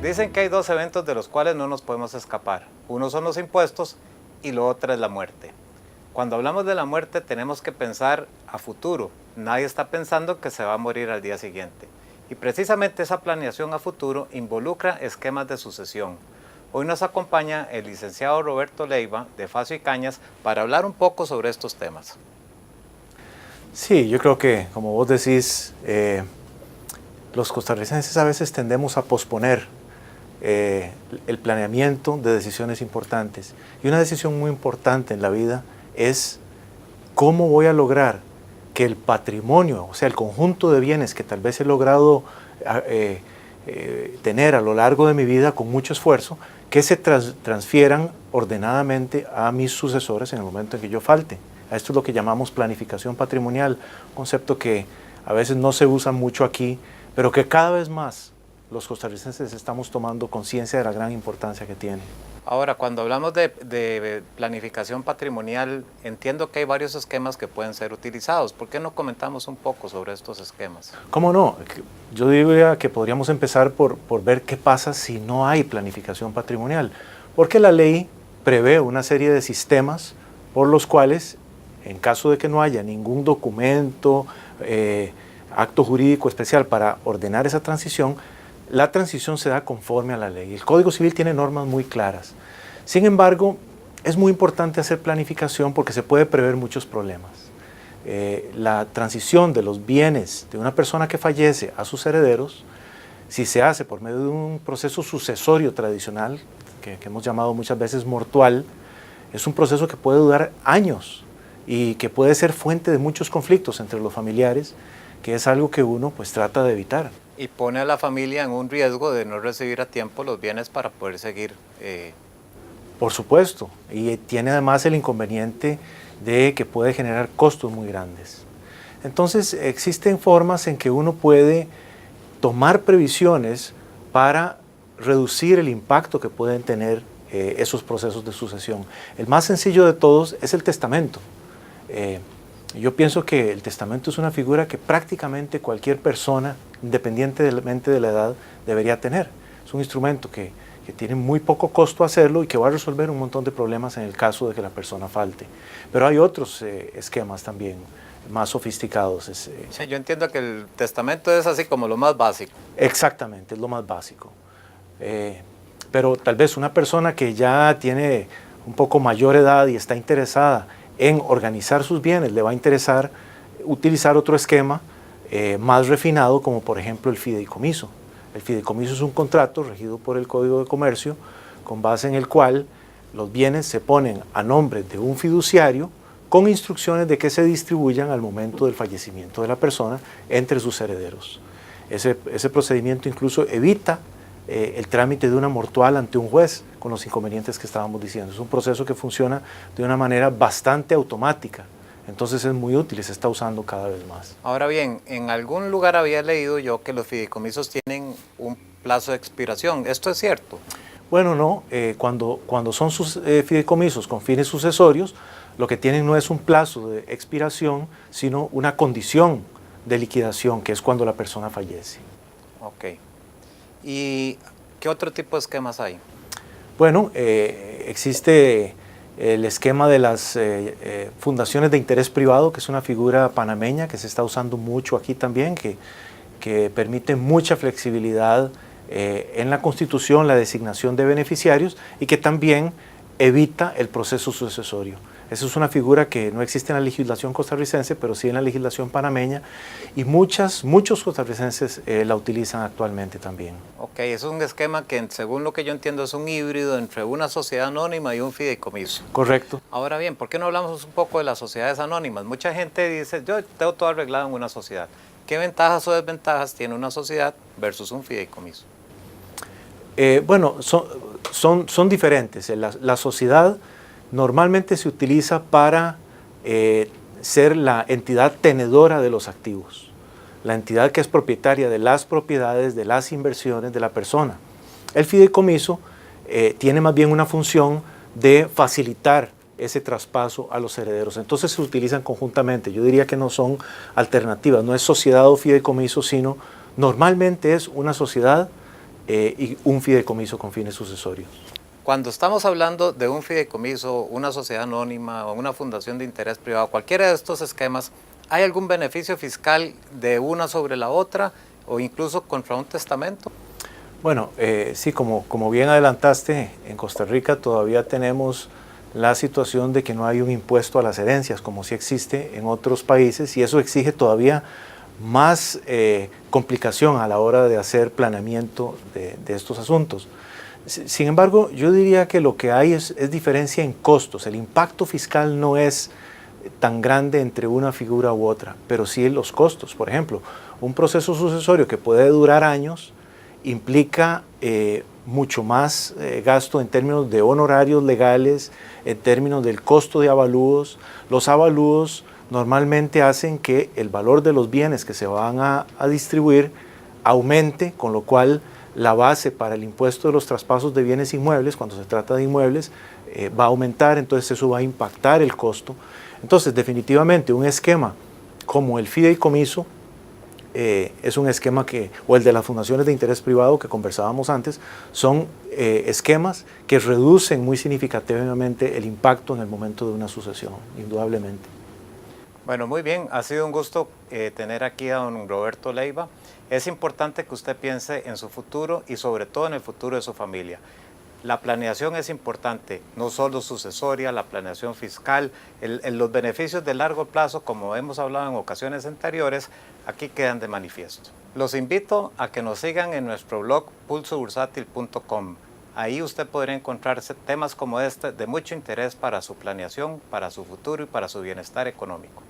Dicen que hay dos eventos de los cuales no nos podemos escapar. Uno son los impuestos y lo otro es la muerte. Cuando hablamos de la muerte tenemos que pensar a futuro. Nadie está pensando que se va a morir al día siguiente. Y precisamente esa planeación a futuro involucra esquemas de sucesión. Hoy nos acompaña el licenciado Roberto Leiva de Facio y Cañas para hablar un poco sobre estos temas. Sí, yo creo que, como vos decís, los costarricenses a veces tendemos a posponer el planeamiento de decisiones importantes. Y una decisión muy importante en la vida es cómo voy a lograr que el patrimonio, o sea, el conjunto de bienes que tal vez he logrado tener a lo largo de mi vida con mucho esfuerzo, que se transfieran ordenadamente a mis sucesores en el momento en que yo falte. Esto es lo que llamamos planificación patrimonial, un concepto que a veces no se usa mucho aquí, pero que cada vez más los costarricenses estamos tomando conciencia de la gran importancia que tiene. Ahora, cuando hablamos de planificación patrimonial, entiendo que hay varios esquemas que pueden ser utilizados. ¿Por qué no comentamos un poco sobre estos esquemas? ¿Cómo no? Yo diría que podríamos empezar por ver qué pasa si no hay planificación patrimonial, porque la ley prevé una serie de sistemas por los cuales, en caso de que no haya ningún documento, acto jurídico especial para ordenar esa transición, la transición se da conforme a la ley. El Código Civil tiene normas muy claras. Sin embargo, es muy importante hacer planificación porque se puede prever muchos problemas. La transición de los bienes de una persona que fallece a sus herederos, si se hace por medio de un proceso sucesorio tradicional, que hemos llamado muchas veces mortual, es un proceso que puede durar años y que puede ser fuente de muchos conflictos entre los familiares, que es algo que uno pues trata de evitar. Y pone a la familia en un riesgo de no recibir a tiempo los bienes para poder seguir. Por supuesto, y tiene además el inconveniente de que puede generar costos muy grandes. Entonces existen formas en que uno puede tomar previsiones para reducir el impacto que pueden tener esos procesos de sucesión. El más sencillo de todos es el testamento. Yo pienso que el testamento es una figura que prácticamente cualquier persona, independientemente de la edad, debería tener. Es un instrumento que tiene muy poco costo hacerlo y que va a resolver un montón de problemas en el caso de que la persona falte. Pero hay otros esquemas también más sofisticados. Sí, yo entiendo que el testamento es así como lo más básico. Exactamente, es lo más básico. Pero tal vez una persona que ya tiene un poco mayor edad y está interesada en organizar sus bienes, le va a interesar utilizar otro esquema más refinado, como por ejemplo el fideicomiso. El fideicomiso es un contrato regido por el Código de Comercio, con base en el cual los bienes se ponen a nombre de un fiduciario con instrucciones de que se distribuyan al momento del fallecimiento de la persona entre sus herederos. Ese procedimiento incluso evita el trámite de una mortual ante un juez con los inconvenientes que estábamos diciendo. Es un proceso que funciona de una manera bastante automática, entonces es muy útil y se está usando cada vez más. Ahora bien, en algún lugar había leído yo que los fideicomisos tienen un plazo de expiración. ¿Esto es cierto? Bueno, no. Cuando son sus fideicomisos con fines sucesorios, lo que tienen no es un plazo de expiración, sino una condición de liquidación, que es cuando la persona fallece. Ok. ¿Y qué otro tipo de esquemas hay? Bueno, existe el esquema de las fundaciones de interés privado, que es una figura panameña que se está usando mucho aquí también, que permite mucha flexibilidad en la constitución, la designación de beneficiarios y que también evita el proceso sucesorio. Esa es una figura que no existe en la legislación costarricense, pero sí en la legislación panameña, y muchos costarricenses la utilizan actualmente también. Ok, es un esquema que, según lo que yo entiendo, es un híbrido entre una sociedad anónima y un fideicomiso. Correcto. Ahora bien, ¿por qué no hablamos un poco de las sociedades anónimas? Mucha gente dice, yo tengo todo arreglado en una sociedad. ¿Qué ventajas o desventajas tiene una sociedad versus un fideicomiso? Bueno, son diferentes. La sociedad normalmente se utiliza para ser la entidad tenedora de los activos, la entidad que es propietaria de las propiedades, de las inversiones de la persona. El fideicomiso tiene más bien una función de facilitar ese traspaso a los herederos. Entonces se utilizan conjuntamente. Yo diría que no son alternativas, no es sociedad o fideicomiso, sino normalmente es una sociedad y un fideicomiso con fines sucesorios. Cuando estamos hablando de un fideicomiso, una sociedad anónima o una fundación de interés privado, cualquiera de estos esquemas, ¿hay algún beneficio fiscal de una sobre la otra o incluso contra un testamento? Bueno, sí, como bien adelantaste, en Costa Rica todavía tenemos la situación de que no hay un impuesto a las herencias, como sí existe en otros países, y eso exige todavía más complicación a la hora de hacer planeamiento de estos asuntos. Sin embargo, yo diría que lo que hay es diferencia en costos. El impacto fiscal no es tan grande entre una figura u otra, pero sí los costos. Por ejemplo, un proceso sucesorio que puede durar años implica mucho más gasto en términos de honorarios legales, en términos del costo de avalúos. Los avalúos normalmente hacen que el valor de los bienes que se van a distribuir aumente, con lo cual la base para el impuesto de los traspasos de bienes inmuebles, cuando se trata de inmuebles, va a aumentar, entonces eso va a impactar el costo. Entonces, definitivamente, un esquema como el fideicomiso es un esquema o el de las fundaciones de interés privado que conversábamos antes, son esquemas que reducen muy significativamente el impacto en el momento de una sucesión, indudablemente. Bueno, muy bien, ha sido un gusto tener aquí a don Roberto Leiva. Es importante que usted piense en su futuro y sobre todo en el futuro de su familia. La planeación es importante, no solo sucesoria, la planeación fiscal, los beneficios de largo plazo, como hemos hablado en ocasiones anteriores, aquí quedan de manifiesto. Los invito a que nos sigan en nuestro blog pulsobursátil.com. Ahí usted podrá encontrarse temas como este de mucho interés para su planeación, para su futuro y para su bienestar económico.